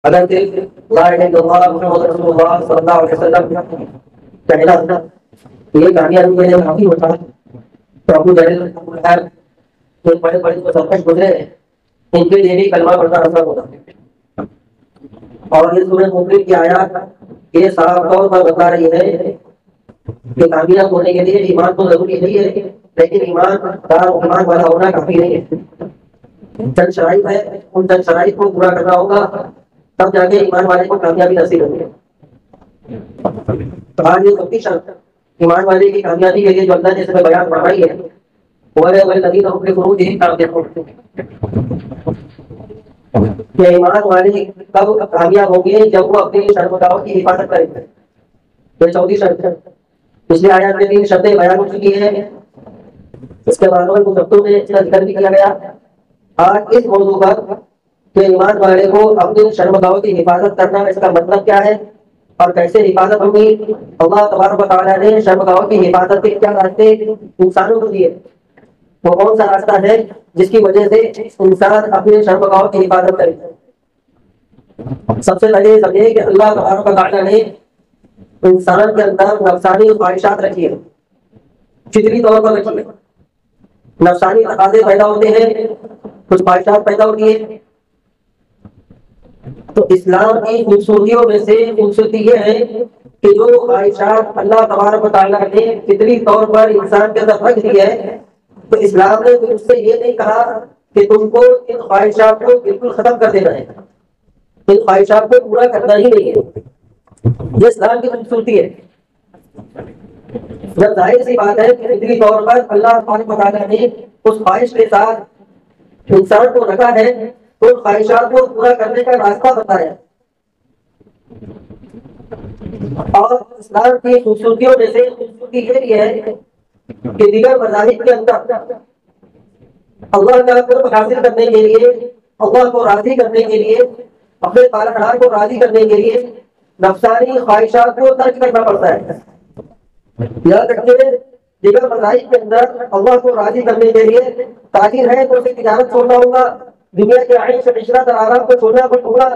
اگر صرف لا الہ الا اللہ محمد رسول اللہ صلی اللہ علیہ وسلم کہنا یہ کامیابی کے لیے کافی ہوتا تو ابو جہل ابو لہب جو بڑے بڑے جو سرکش گزرے ان کے لیے بھی کلمہ پڑھنا آسان ہوتا. اور یہ سورہ مومن کی آیات یہ صاف طور پر بتا رہی ہے کہ کامیاب ہونے کے لیے ایمان تو ضروری نہیں ہے، لیکن ایمان والا ہونا کافی نہیں ہے. چند شرائط ہے، ان چند شرائط کو پورا کرنا ہوگا تب جا کے ایمان والے کو کامیابی نصیب ہوگی. تو آج یہ سب کی شرط ایمان والے کی کامیابی کے لیے جو اللہ نے اس میں بیان فرمائی ہے وہ ہے والذین هم لفروجهم حافظون، کہ ایمان والے کب کامیاب ہوں گے جب وہ اپنی شرمگاہوں کی حفاظت کریں گے. یہ چوتھی شرط ہے. پچھلے آیات میں 3 شرطیں بیان ہو چکی ہیں، اس کے بعد کو سبتوں میں اس کا ذکر بھی کیا گیا. آج اس موضوع پر کہ ایمان والے کو اپنی شرمگاہوں کی حفاظت کرنا اس کا مطلب کیا ہے اور کیسے حفاظت ہوگی. اللہ تبارک و تعالیٰ نے شرمگاہوں کی حفاظت کے کیا راستے انسانوں کو دیے، وہ کون سا راستہ ہے جس کی وجہ سے انسان اپنے شرمگاہوں کی حفاظت کرے. سب سے پہلے سمجھے کہ اللہ تبارک و تعالیٰ نے انسان کے اندر نفسانی خواہشات رکھی ہے، فطری طور پر رکھی ہے. نفسانی تقاضے پیدا ہوتے ہیں، کچھ خواہشات پیدا ہوتی ہیں. تو اسلام کی خوبصورتیوں میں سے خوبصورتی یہ ہے کہ جو خواہشات اللہ تبارک و تعالیٰ نے فطری طور پر انسان کے اندر رکھ دی ہے تو اسلام نے اس سے یہ نہیں کہا کہ تم کو ان خواہشات کو بالکل ختم کر دینا ہے، ان خواہشات کو پورا کرنا ہی نہیں ہے. یہ اسلام کی خوبصورتی ہے. جب ظاہر سی بات ہے کہ فطری طور پر اللہ تبارک و تعالیٰ نے اس خواہش کے ساتھ انسان کو رکھا ہے تو ان خواہشات کو پورا کرنے کا راستہ بتایا. اور اسلام کی خوبصورتیوں میں سے خوبصورتی یہ بھی ہے کہ دیگر مذاہب کے اندر اللہ کا قرب حاصل کرنے کے لیے، اللہ کو راضی کرنے کے لیے، اپنے پالنہار کو راضی کرنے کے لیے نفسانی خواہشات کو ترک کرنا پڑتا ہے. یاد رکھیے دیگر مذاہب کے اندر اللہ کو راضی کرنے کے لیے تاجر ہے تو اسے تجارت چھوڑنا ہوگا، دنیا کے عیش و عشرت اور آرام کو چھوڑنا ہوگا،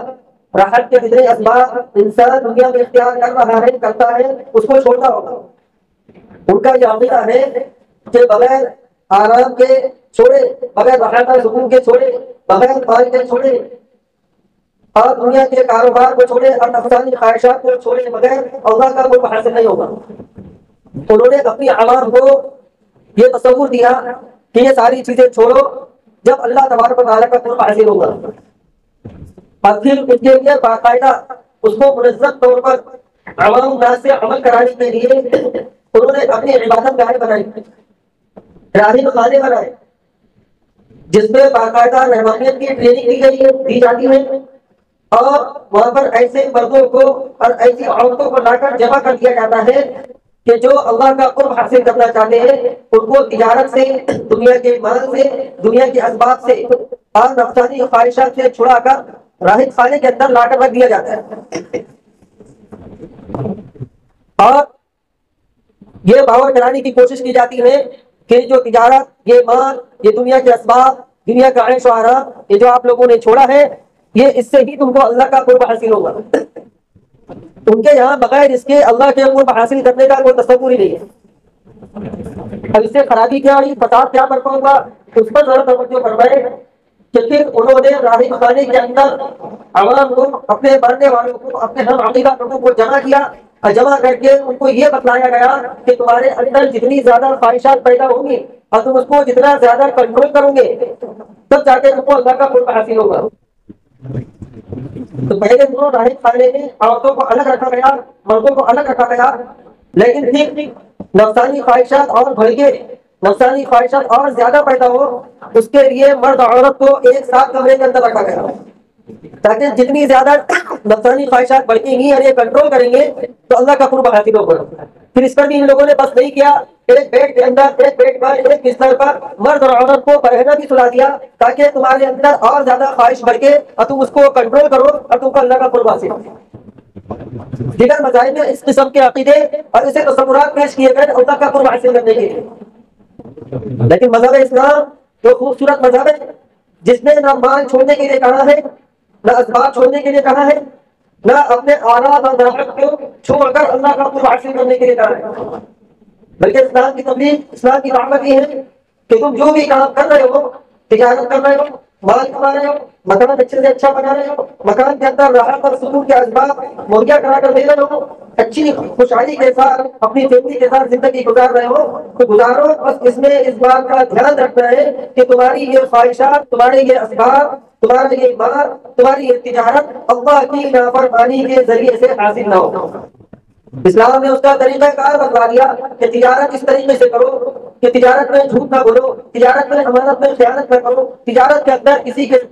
راحت کے جتنے اسباب انسان دنیا میں اختیار کر رہا ہے کرتا ہے اس کو چھوڑنا ہوگا. ان کا یہ عقیدہ ہے کہ بغیر آرام کے چھوڑے، بغیر راحت اور سکون کے چھوڑے، بغیر پانی کے چھوڑے اور دنیا کے کاروبار کو چھوڑے اور نفسانی خواہشات کو چھوڑے بغیر اللہ کا کوئی حاصل نہیں ہوگا. انہوں نے اپنی عوام کو یہ تصور دیا کہ یہ ساری چیزیں چھوڑو جب اللہ تبارک و تعالیٰ کا قرب حاصل ہوگا. اور پھر ان کے لیے باقاعدہ اس کو منظم طور پر عوام الناس سے عمل کرانے کے لیے انہوں نے اپنی عبادت گاہیں بنائی، راہب خانے بنائے جس میں باقاعدہ رحمانیت کی ٹریننگ دی جاتی ہے. اور وہاں پر ایسے مردوں کو اور ایسی عورتوں کو لا کر جمع کر دیا جاتا ہے کہ جو اللہ کا قرب حاصل کرنا چاہتے ہیں ان کو تجارت سے، دنیا کے مال سے، دنیا کے اسباب سے اور نفسانی خواہشات سے چھڑا کر راحت خانے کے اندر لا کر رکھ دیا جاتا ہے. اور یہ باور کرانے کی کوشش کی جاتی ہے کہ جو تجارت، یہ مال، یہ دنیا کے اسباب، دنیا کا عیش و آرام یہ جو آپ لوگوں نے چھوڑا ہے یہ اس سے ہی تم کو اللہ کا قرب حاصل ہوگا. ان کے یہاں بغیر اس کے اللہ کے قرب حاصل کرنے کا کوئی تصور ہی نہیں ہے. اب اس سے خرابی کیا ہوئی، فساد کیا برپا ہوگا اس پر ذرا توجہ فرمائے کہ پھر انہوں نے راحب خانے کے اندر عوام کو، اپنے مرنے والوں کو، اپنے ہم عقیدہ لوگوں کو جمع کیا اور جمع کر کے ان کو یہ بتلایا گیا کہ تمہارے اندر جتنی زیادہ خواہشات پیدا ہوں گی اور تم اس کو جتنا زیادہ کنٹرول کرو گے تب جا کے تم کو اللہ کا قرب حاصل ہوگا. تو پہلے دونوں راحب خانے میں عورتوں کو الگ رکھا گیا، مردوں کو الگ رکھا گیا، لیکن پھر نفسانی خواہشات اور بڑھ کے نفسانی خواہشات اور زیادہ پیدا ہو اس کے لیے مرد عورت کو ایک ساتھ کمرے کے اندر رکھا گیا تاکہ جتنی زیادہ نفسانی خواہشات بڑھیں گی اور یہ کنٹرول کریں گے تو اللہ کا قرب حاصل ہوگا. پھر اس پر بھی ان لوگوں نے بس نہیں کیا، ایک بیڈ کے اندر، ایک بیڈ پر، ایک بستر پر مرد اور عورت کو پہنا بھی سلا دیا تاکہ تمہارے اندر اور زیادہ خواہش بڑھ کے اور تم اس کو کنٹرول کرو اور تم کو اللہ کا قرب حاصل ہو. دیگر مذاہب میں اس قسم کے عقیدے اور اسے تصورات پیش کیے گئے اللہ کا قرب حاصل کرنے کے لیے. لیکن مذہب اسلام جو خوبصورت مذہب ہے جس نے نہ مال چھوڑنے کے لیے کہا ہے، نہ اسباب چھوڑنے کے لیے کہا ہے، نہ اپنے آرات اور راحت کو چھوڑ کر اللہ کا قرب حاصل کرنے کے لیے کہا ہے، بلکہ اسلام کی تبلیغ، اسلام کی دعوت یہ ہے کہ تم جو بھی کام کر رہے ہو، تجارت کر رہے ہو، مال کما رہے ہو، مکان اچھے سے اچھا بنا رہے ہو، مکان کے اندر راحت اور سکون کے اسباب مہیا کرا کر دے رہے ہو، اچھی خوشحالی کے ساتھ اپنی فیملی کے ساتھ زندگی گزار رہے ہو، تو گزارو، بس اس میں اس بات کا دھیان رکھنا ہے کہ تمہاری یہ خواہشات، تمہارے یہ اسباب، تمہارا یہ مال، تمہاری یہ تجارت اللہ کی نافرمانی کے ذریعے سے حاصل نہ ہو۔ اسلام نے اس کا طریقہ کار بتلا دیا کہ تجارت اس طریقے سے کرو کہ تجارت میں جھوٹ نہ بولو، تجارت میں امانت میں خیانت نہ کرو، تجارت کے اندر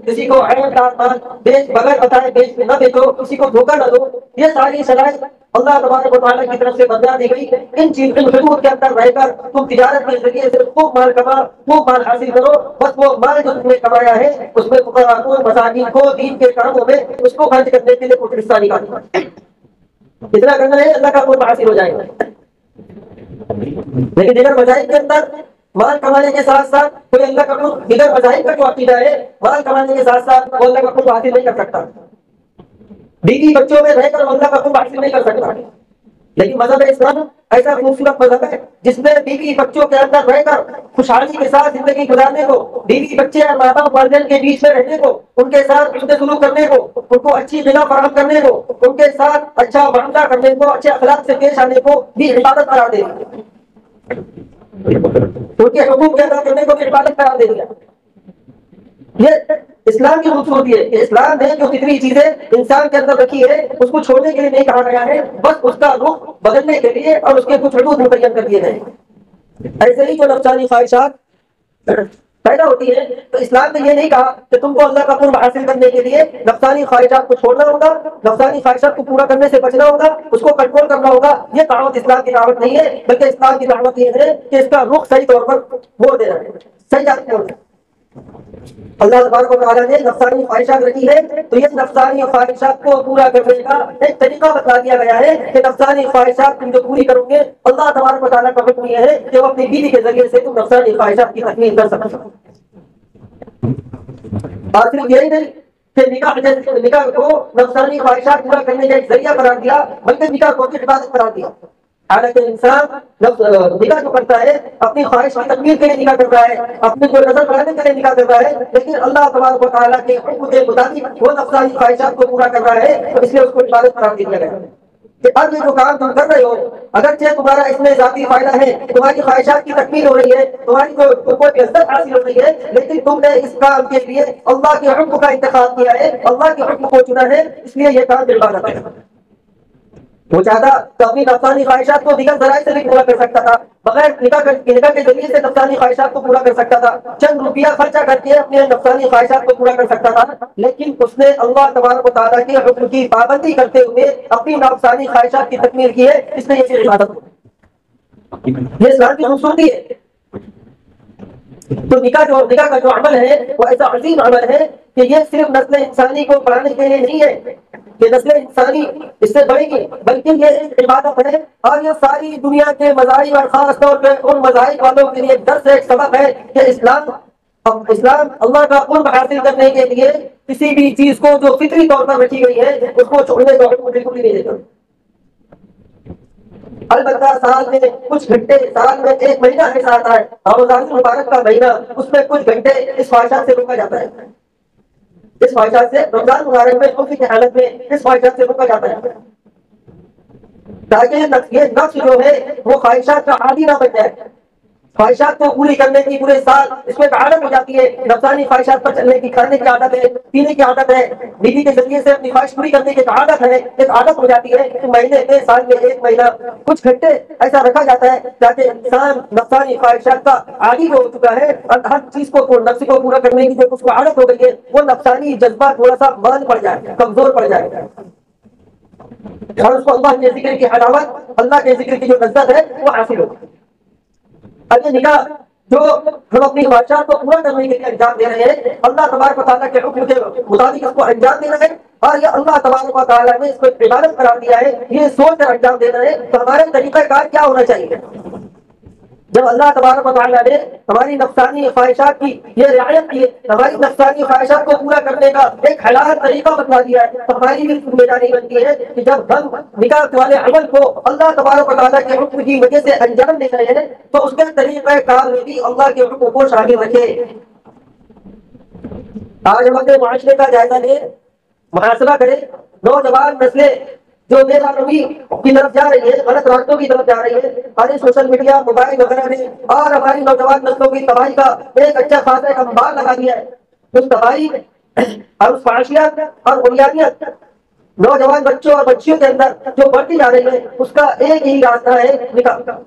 کسی کو عیب دار مال بیچ بغیر بتائے بیچ نہ بیچو، کسی کو دھوکہ نہ دو۔ یہ ساری شرائط اللہ تبارک و تعالیٰ کی طرف سے بتلا دی گئی۔ ان حدود کے اندر رہ کر تم تجارت کے ذریعے سے خوب مال کما، خوب مال حاصل کرو، بس وہ مال جو تم نے کمایا ہے اس میں فقراء کو، مساکین کو، دین کے کاموں میں اس کو خرچ کرنے کے لیے کچھ حصہ نکالو۔ اتنا کرنا ہے اللہ کا قرب حاصل ہو جائے گا۔ لیکن دیگر مذاہب کے اندر مال کمانے کے ساتھ ساتھ کوئی اللہ کا قرب، دیگر مذاہب کا جو عقیدہ ہے مال کمانے کے ساتھ ساتھ وہ اللہ کا قرب حاصل نہیں کر سکتا، بیوی بچوں میں رہ کر اللہ کا قرب حاصل نہیں کر سکتا۔ لیکن مذہب اسلام ایسا خوبصورت مذہب ہے جس میں بیوی بچوں کے اندر رہ کر خوشحالی کے ساتھ زندگی گزارنے کو، بیوی بچے اور ماں باپ والدین کے بیچ میں رہنے کو، ان کے ساتھ حسن سلوک کرنے کو، ان کو اچھی غذا فراہم کرنے کو، ان کے ساتھ اچھا معاملہ کرنے کو، اچھے اخلاق سے پیش آنے کو بھی عبادت قرار دے دیا، ان کے حقوق ادا کرنے کو بھی عبادت قرار دے دیا۔ یہ اسلام کی خوبصورتی ہے کہ اسلام نے جو کتنی چیزیں انسان کے اندر رکھی ہے اس کو چھوڑنے کے لیے نہیں کہا گیا ہے، بس اس کا رخ بدلنے کے لیے اور اس کے کچھ حدود متعین کر دیے گئے۔ ایسے ہی جو نفسانی خواہشات پیدا ہوتی ہے تو اسلام نے یہ نہیں کہا کہ تم کو اللہ کا قرب حاصل کرنے کے لیے نفسانی خواہشات کو چھوڑنا ہوگا، نفسانی خواہشات کو پورا کرنے سے بچنا ہوگا، اس کو کنٹرول کرنا ہوگا۔ یہ دعوت اسلام کی دعوت نہیں ہے، بلکہ اسلام کی دعوت یہ ہے کہ اس کا رخ صحیح طور پر موڑ دینا ہے، صحیح آدمی ہونا ہے۔ اللہ تبارک و تعالیٰ نے نفسانی خواہشات رکھی ہے تو یہ نفسانی خواہشات کو پورا کرنے کا ایک طریقہ بتا دیا گیا ہے کہ نفسانی خواہشات تم جو پوری کرو گے، اللہ تبارک و تعالیٰ کا حکم یہ ہے کہ وہ اپنی بیوی کے ذریعے سے تم نفسانی خواہشات کی تکمیل کر سکتے ہو۔ اور صرف یہی نہیں کہ نکاح کو نفسانی خواہشات پورا کرنے کا ایک ذریعہ قرار دیا، بلکہ نکاح کو بھی عبادت قرار دیا۔ حالانکہ انسان نکاح جو کرتا ہے اپنی خواہش کی تکمیل کے لیے نکاح کرتا ہے، اپنی کوئی نظر بڑھانے کے لیے نکاح کرتا ہے، لیکن اللہ تبارک و تعالیٰ کے حکم کے مطابق وہ نفسانی خواہشات کو پورا کر رہا ہے تو اس لیے اس کو عبادت قرار دیا گیا ہے کہ اب یہ جو کام تم کر رہے ہو اگرچہ تمہارا اس میں ذاتی فائدہ ہے، تمہاری خواہشات کی تکمیل ہو رہی ہے، تمہاری کوئی عزت حاصل ہو رہی ہے، لیکن تم نے اس کام کے لیے اللہ کے حکم کا انتخاب کیا ہے، اللہ کے حکم کو چنا ہے، اس لیے یہ کام عبادت ہے۔ وہ چاہتا تو اپنی نفسانی خواہشات کو دیگر ذرائع سے بھی پورا کر سکتا تھا، بغیر نکاح کے ذریعے سے نفسانی خواہشات کو پورا کر سکتا تھا، چند روپیہ خرچہ کر کے اپنے نفسانی خواہشات کو پورا کر سکتا تھا، لیکن اس نے اللہ تبارک و تعالیٰ کے حکم کی پابندی کرتے ہوئے اپنی نفسانی خواہشات کی تکمیل کی ہے، اس نے یہ عبادت کی۔ یہ اسلام کی خوبصورتی ہے۔ تو نکاح کا جو عمل ہے وہ ایسا عظیم عمل ہے کہ یہ صرف نسل انسانی کو بڑھانے کے لیے نہیں ہے کہ نسل انسانی اس سے بڑھے گی، بلکہ یہ ایک عبادت ہے اور یہ ساری دنیا کے مذاہب اور خاص طور پہ ان مذاہب والوں کے لیے ایک درس ہے، ایک سبق ہے کہ اسلام اللہ کا قرب حاصل کرنے کے لیے کسی بھی چیز کو جو فطری طور پر رکھی گئی ہے اس کو چھوڑنے کا حکم بالکل نہیں دیتا۔ البتہ سال میں کچھ گھنٹے، سال میں ایک مہینہ ایسا آتا ہے رمضان المبارک کا مہینہ، اس میں کچھ گھنٹے اس خواہشات سے روکا جاتا ہے، اس خواہشات سے رمضان مبارک میں خوفی کی حالت میں اس خواہشات سے روکا جاتا ہے تاکہ یہ نفس جو ہے وہ خواہشات کا عادی نہ بن جائے، خواہشات کو پوری کرنے کی پورے سال اس میں عادت ہو جاتی ہے، نفسانی خواہشات پر چلنے کی، کھانے کی عادت ہے، پینے کی عادت ہے، بیوی کے ذریعے سے اپنی خواہش پوری کرنے کی عادت ہے، ایک عادت ہو جاتی ہے کہ مہینے میں، سال میں ایک مہینہ کچھ گھنٹے ایسا رکھا جاتا ہے تاکہ انسان نفسانی خواہشات کا عادی ہو چکا ہے اور ہر چیز کو نفس کو پورا کرنے کی جو اس کو عادت ہو گئی ہے وہ نفسانی جذبہ تھوڑا سا مان پڑ جائے، کمزور پڑ جائے اور اس کو اللہ کے ذکر کی حلاوت، اللہ کے ذکر کی جو لذت ہے وہ حاصل ہو۔ اب یہ نکاح جو ہم اپنی خواہشات کو پورا کرنے کے لیے انجام دے رہے ہیں، اللہ تبارک و تعالیٰ کے حکم کے مطابق اس کو انجام دینا ہے اور یہ اللہ تبارک و تعالیٰ نے اس کو عبادت قرار دیا ہے، یہ سوچ کر انجام دینا ہے۔ تو ہمارے طریقہ کار کیا ہونا چاہیے؟ جب اللہ تبارک و تعالیٰ نے ہماری نفسانی خواہشات کی یہ رعایت کی، ہماری نفسانی خواہشات کو پورا کرنے کا ایک حلال طریقہ بتلا دیا ہے، تو ہماری بھی ذمہ داری بنتی ہے کہ جب ہم نکاح والے عمل کو اللہ تبارک و تعالیٰ کے حکم کی وجہ سے انجام دے رہے ہیں تو اس کے طریقہ کار میں بھی اللہ کے حکم کو شامل رکھے۔ آج ہم اپنے معاشرے کا جائزہ لیں، محاسبہ کریں، نوجوان نسلیں جو بے روی کی طرف جا رہی ہے، غلط راستوں کی طرف جا رہی ہے، اور سوشل میڈیا، موبائل وغیرہ نے اور ہماری نوجوان نسلوں کی تباہی کا ایک اچھا خاصا ایک انبار لگا دیا ہے۔ اس تباہی اور اس فحاشیت اور بنیادیت نوجوان بچوں اور بچیوں کے اندر جو بڑھتی جا رہی ہے، اس کا ایک ہی راستہ ہے نکاح کا۔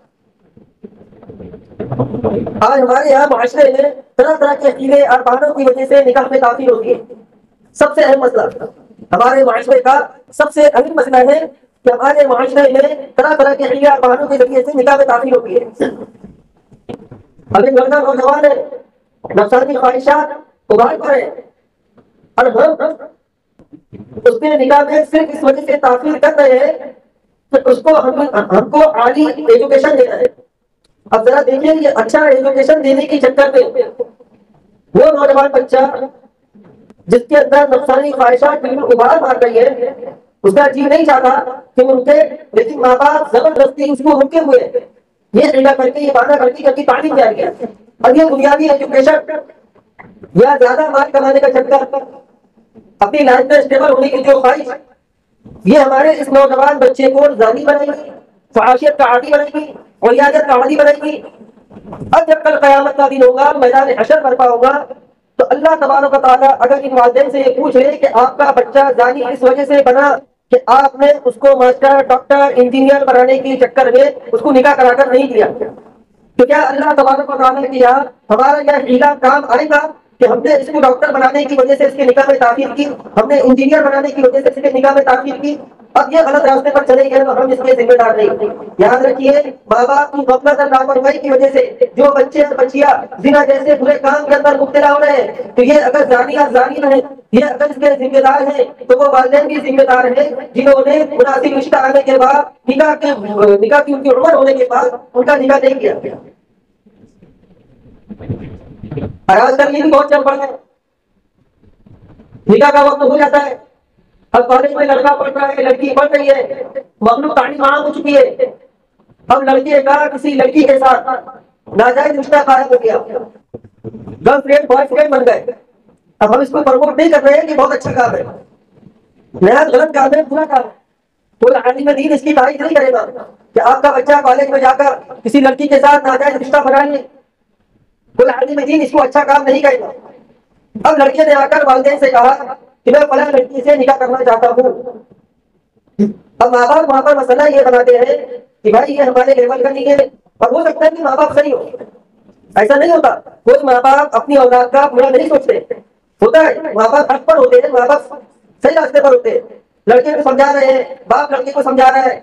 آج ہمارے یہاں معاشرے میں طرح طرح کے حیلے اور بہانوں کی وجہ سے نکاح میں تاخیر ہوتی ہے۔ سب سے اہم مسئلہ ہمارے معاشرے کا سب سے اہم مسئلہ ہے کہ ہمارے معاشرے میں طرح طرح کے حیلے اور بہانوں کے ذریعے سے نکاح میں تاخیر ہوتی ہے۔ اب ایک لڑکا نوجوان ہے، نفسانی خواہشات ابھار پر ہے، اور ہم اس کے نکاح میں صرف اس وجہ سے تاخیر کر رہے ہیں کہ اس کو ہم کو عالی ایجوکیشن دینا ہے۔ اب ذرا دیکھیں یہ اچھا ایجوکیشن دینے کے چکر میں وہ نوجوان بچہ جس کے اندر نفسانی خواہشات بالکل ابھار مار رہی ہے، اس کا جی نہیں چاہتا کہ وہ رکے، لیکن ماں باپ زبردستی اس کو رکے ہوئے یہ حیلہ کر کے، یہ بہانہ کر کے کہ تعلیم جاری ہے، اور یہ بنیادی ایجوکیشن یا زیادہ مال کمانے کا چکر، اپنی لائف میں اسٹیبل ہونے کی جو خواہش، یہ ہمارے اس نوجوان بچے کو زانی بنائے گی، فحاشیت کا عادی بنائے گی، غیادت کا عادی بنائے گی۔ اب جب کل قیامت کا دن ہوگا، میدان حشر برپا ہوگا، تو اللہ تبارک و تعالیٰ اگر ان والدین سے یہ پوچھ لے کہ آپ کا بچہ زانی اس وجہ سے بنا کہ آپ نے اس کو ماسٹر، ڈاکٹر، انجینئر بنانے کے چکر میں اس کو نکاح کرا کر نہیں دیا، تو کیا اللہ تبارک و تعالیٰ نے کہا ہمارا یہ حیلہ کام آئے گا کہ ہم نے اس کو ڈاکٹر بنانے کی وجہ سے اس کے نکاح میں تاخیر کی، ہم نے انجینئر بنانے کی وجہ سے اس کے نکاح میں تاخیر کی، اب یہ غلط راستے پر چلے گئے تو ہم اس کے ذمہ دار نہیں۔ یاد رکھیے، ماں باپ کی غفلت اور لاپرواہی کی وجہ سے جو بچے اور بچیاں زنا جیسے برے کام کے اندر مبتلا ہو رہے ہیں، تو یہ اگر زانی اور زانی ہیں، یہ اگر اس کے ذمہ دار ہیں تو وہ والدین بھی ذمہ دار ہیں جنہوں نے مناسب رشتہ آنے کے بعد نکاح کی ان کی عمر ہونے کے بعد ان کا نکاح نہیں کیا۔ اور آج کل یہ بھی بہت چل پڑا ہے، نکاح کا وقت ہو جاتا ہے، اب کالج میں لڑکا پڑھ رہا ہے، لڑکی پڑھ رہی ہے، مخلوق تعلیم عام ہو چکی ہے، اب لڑکے کا کسی لڑکی کے ساتھ ناجائز رشتہ قائم ہو گیا، گرل فرینڈ بوائے فرینڈ بن گئے۔ اب ہم اس کو پروموٹ نہیں کر رہے ہیں کہ بہت اچھا کام ہے، نیا غلط کام ہے، برا کام ہے، کوئی عالم دین اس کی تعریف نہیں کرے گا کہ آپ کا بچہ کالج میں جا کر کسی لڑکی کے ساتھ ناجائز رشتہ بنا لے، کوئی عالم دین اس کو اچھا کام نہیں کہے گا۔ اب لڑکے نے آ کر والدین سے کہا کہ میں فلاں لڑکی سے نکاح کرنا چاہتا ہوں، اب ماں باپ وہاں پر مسئلہ یہ بناتے ہیں کہ بھائی یہ ہمارے لیول کا نہیں ہے، اور ہو سکتا ہے کہ ماں باپ صحیح ہو، ایسا نہیں ہوتا، کوئی ماں باپ اپنی اولاد کا برا نہیں سوچتے، ہوتا ہے ماں باپ حق پر ہوتے ہیں، ماں باپ صحیح راستے پر ہوتے ہیں، لڑکے کو سمجھا رہے ہیں، باپ لڑکے کو سمجھا رہا ہے،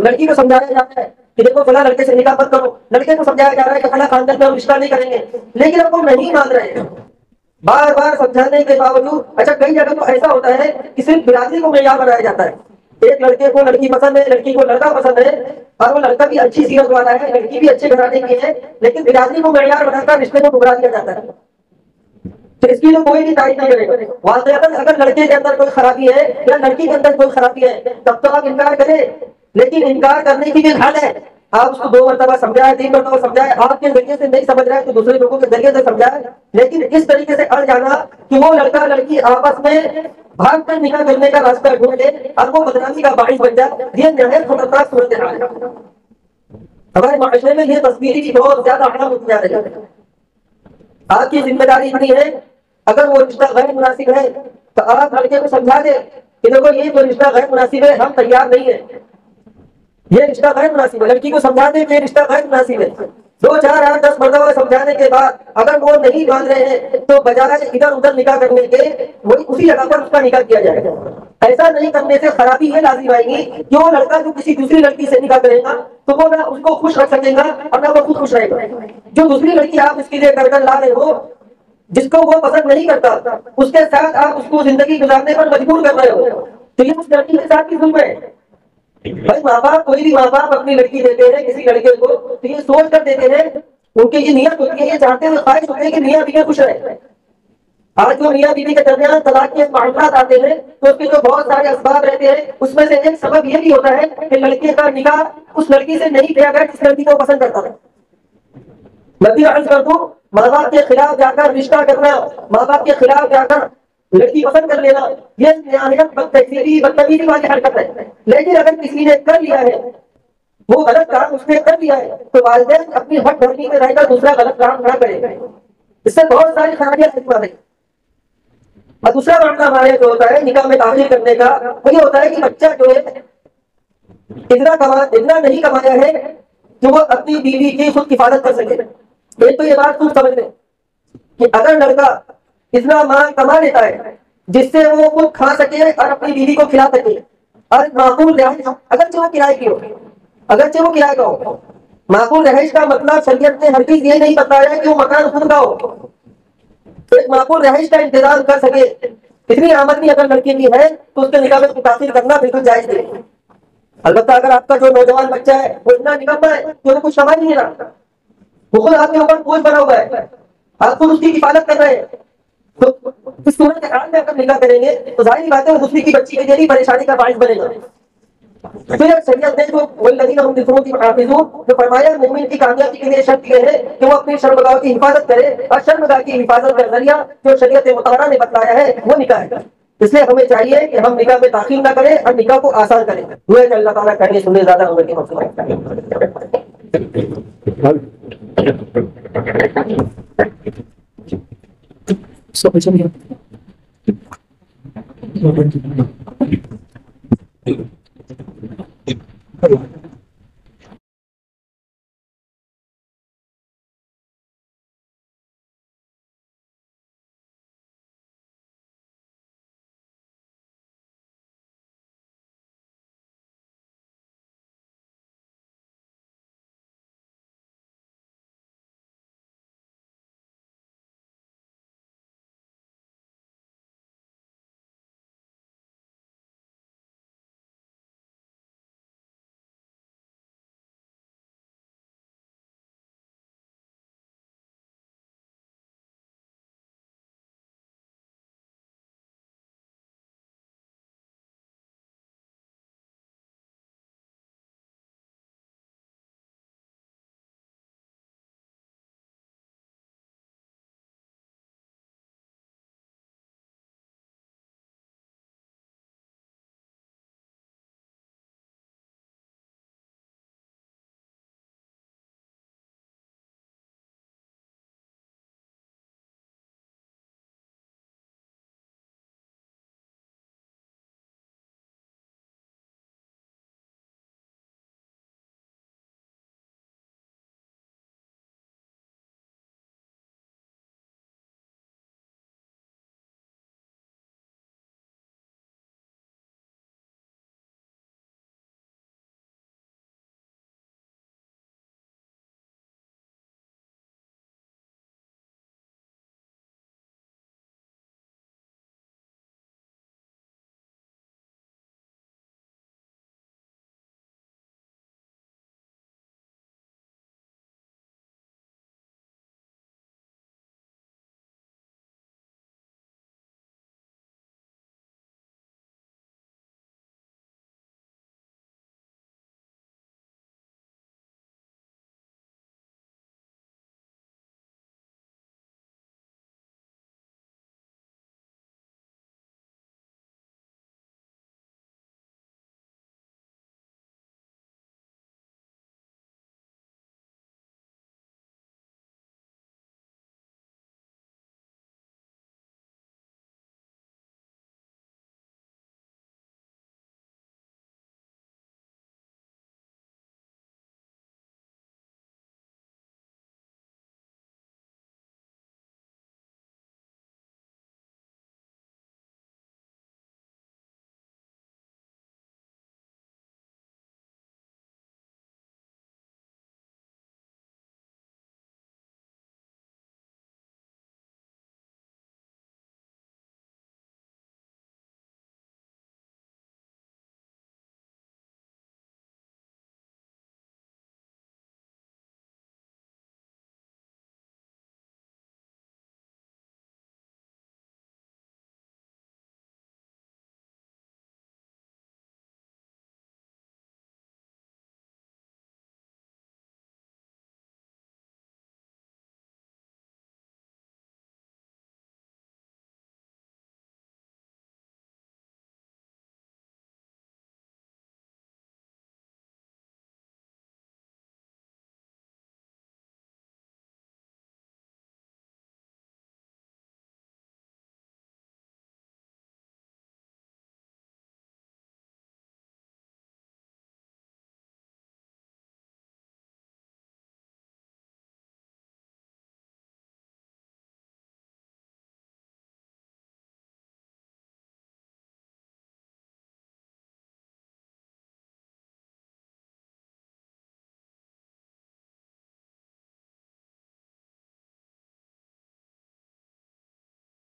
لڑکی کو سمجھایا جاتا ہے کہ دیکھو فلاں لڑکے سے نکاح مت کرو، لڑکے کو سمجھایا جا رہا ہے کہ فلاں خاندان میں ہم رشتہ نہیں کریں گے، لیکن اب وہ نہیں مان رہے ہیں، بار بار سمجھانے کے باوجود۔ اچھا کئی جگہ تو ایسا ہوتا ہے کہ صرف برادری کو معیار بنایا جاتا ہے، ایک لڑکے کو لڑکی پسند ہے، لڑکی کو لڑکا پسند ہے، اور وہ لڑکا بھی اچھی سیرت والا ہے، لڑکی بھی اچھے گھرانے کی ہے، لیکن برادری کو معیار بنا کر رشتے کو ٹکرا دیا جاتا ہے، تو اس کی تو کوئی بھی تعریف نہیں کرے گا۔ واقعات اگر لڑکے کے اندر کوئی خرابی ہے یا لڑکی کے اندر کوئی خرابی ہے تب تو آپ انکار کریں، لیکن انکار کرنے کی بھی حد ہے، آپ اس کو 2 مرتبہ سمجھائے، 3 مرتبہ سمجھائے، آپ کے ذریعے سے نہیں سمجھ رہا ہے تو دوسرے لوگوں کے ذریعے سے سمجھائے، لیکن اس طریقے سے اڑ جانا کہ وہ لڑکا لڑکی آپس میں بھاگ کر نکاح کرنے کا راستہ ڈھونڈ لے اور وہ بدنامی کا باعث بن جائے، یہ نہایت خطرناک صورتحال ہے۔ ہمارے معاشرے میں یہ تصویری بھی بہت زیادہ عام ہوتی جا رہی ہے۔ آپ کی ذمہ داری اتنی ہے، اگر وہ رشتہ غیر مناسب ہے تو آپ لڑکے کو سمجھا دیں کہ دیکھو یہ جو رشتہ غیر مناسب ہے ہم تیار نہیں ہیں، یہ رشتہ غیر مناسب ہے، لڑکی کو سمجھا دیں کہ یہ رشتہ غیر مناسب ہے، 2 4 8 10 مرتبہ سمجھانے کے بعد اگر وہ نہیں مان رہے ہیں تو بجائے ادھر ادھر نکاح کرنے کے وہی اسی جگہ پر اس کا نکاح کیا جائے گا۔ ایسا نہیں کرنے سے خرابی یہ لازم آئے گی کہ وہ لڑکا جو کسی دوسری لڑکی سے نکاح کرے گا تو وہ نہ اس کو خوش رکھ سکے گا اور نہ وہ خود خوش رہے گا۔ جو دوسری لڑکی آپ اس کے لیے کر کر لا رہے ہو، جس کو وہ پسند نہیں کرتا، اس کے ساتھ آپ اس کو زندگی گزارنے پر مجبور کر رہے ہو، تو یہ اس لڑکی کے ساتھ بھی ظلم ہے۔ بھائی ماں باپ، کوئی بھی ماں باپ اپنی لڑکی دیتے ہیں کسی لڑکے کو تو یہ سوچ کر دیتے ہیں، ان کی یہ نیت ہوتی ہے، یہ چاہتے ہوئے خواہش ہوتی ہے کہ میاں بیوی خوش رہے۔ آج جو میاں بیوی کے درمیان طلاق کے معاملات آتے ہیں تو اس کے جو بہت سارے اسباب رہتے ہیں، اس میں سے ایک سبب یہ بھی ہوتا ہے کہ لڑکے کا نکاح اس لڑکی سے نہیں کیا گیا جس لڑکی کو پسند کرتا تھا۔ میں بھی عرض کر دوں، ماں باپ کے خلاف جا کر رشتہ کرنا، ماں باپ کے خلاف جا کر لڑکی پسند کر لینا، یہ نہایت بدتمیزی والی حرکت ہے۔ لیکن اگر کسی نے کر لیا ہے وہ غلط کام اس نے کر لیا ہے تو والدین اپنی حق بھرنی میں رہ کر دوسرا غلط کام نہ کرے، اس سے بہت ساری خرابیاں ہیں۔ اور دوسرا معاملہ ہمارے جو ہوتا ہے نکاح میں داخل کرنے کا، وہ یہ ہوتا ہے کہ بچہ جو ہے اتنا نہیں کمایا ہے کہ وہ اپنی بیوی کی خود کفالت کر سکے۔ ایک تو یہ بات خوب سمجھ لیں کہ اگر لڑکا اتنا مال کما لیتا ہے جس سے وہ خود کھا سکے اور اپنی بیوی کو کھلا سکے اور معقول رہائش، اگرچہ وہ کرائے کی ہو، اگرچہ وہ کرائے کا ہو، معقول رہائش کا مطلب شریعت نے ہرگز یہ نہیں بتایا کہ وہ مکان خود کا ہو، ایک معقول رہائش کا انتظام کر سکے، اتنی آمدنی اگر لڑکی کی ہے تو اس کے نکاح میں متاثر کرنا بالکل جائز نہیں۔ البتہ اگر آپ کا جو نوجوان بچہ ہے وہ اتنا نکما ہے کہ وہ کچھ سمجھ نہیں رہا، وہ خود آپ کے اوپر بوجھ بنا ہوا ہے، آپ خود اس کی کفالت کر رہے ہیں، تو اس صورت حال میں اگر نکاح کریں گے تو ظاہر بات ہے وہ دوسری کی بچی کے لیے بھی پریشانی کا باعث بنے گا۔ پھر شریعت نے جو والذین هم لفروجهم حافظون جو فرمایا مومن کی کامیابی کے لیے شرط یہ ہے کہ وہ اپنی شرمگاہ کی حفاظت کرے، اور شرمگاہ کی حفاظت کا ذریعہ جو شریعت مطہرہ نے بتایا ہے وہ نکاح ہے۔ اس لیے ہمیں چاہیے کہ ہم نکاح میں تاخیر نہ کریں اور نکاح کو آسان کریں۔ دعا کہ اللہ تعالیٰ کہنے سننے زیادہ عمر کی مقصد